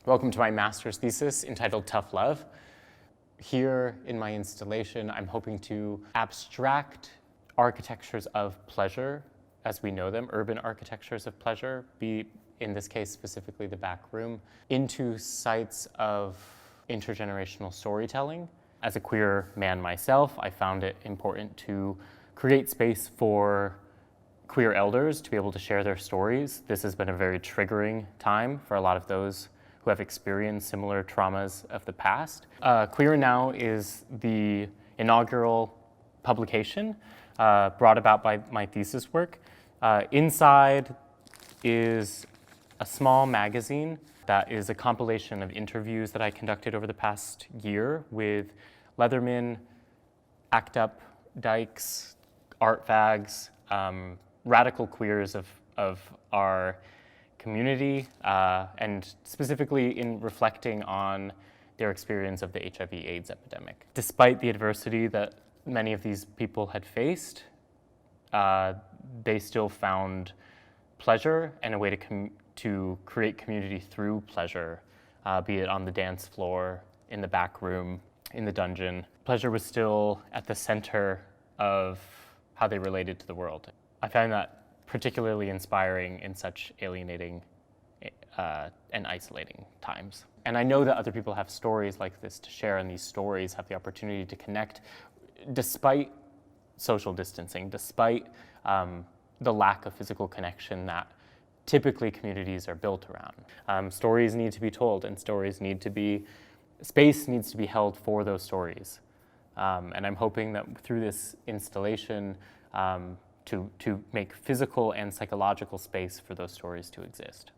Welcome to my master's thesis entitled Tough Love. Here in my installation, I'm hoping to abstract architectures of pleasure as we know them, urban architectures of pleasure, be in this case specifically the back room, into sites of intergenerational storytelling. As a queer man myself, I found it important to create space for queer elders to be able to share their stories. This has been a very triggering time for a lot of those who have experienced similar traumas of the past. Queer Now is the inaugural publication brought about by my thesis work. Inside is a small magazine that is a compilation of interviews that I conducted over the past year with Leatherman, ACT UP, Dykes, Art Fags, radical queers of our community, and specifically in reflecting on their experience of the HIV/AIDS epidemic. Despite the adversity that many of these people had faced, they still found pleasure and a way to create community through pleasure, be it on the dance floor, in the back room, in the dungeon. Pleasure was still at the center of how they related to the world. I found that particularly inspiring in such alienating and isolating times. And I know that other people have stories like this to share, and these stories have the opportunity to connect despite social distancing, despite the lack of physical connection that typically communities are built around. Stories need to be told, and space needs to be held for those stories. And I'm hoping that through this installation, to make physical and psychological space for those stories to exist.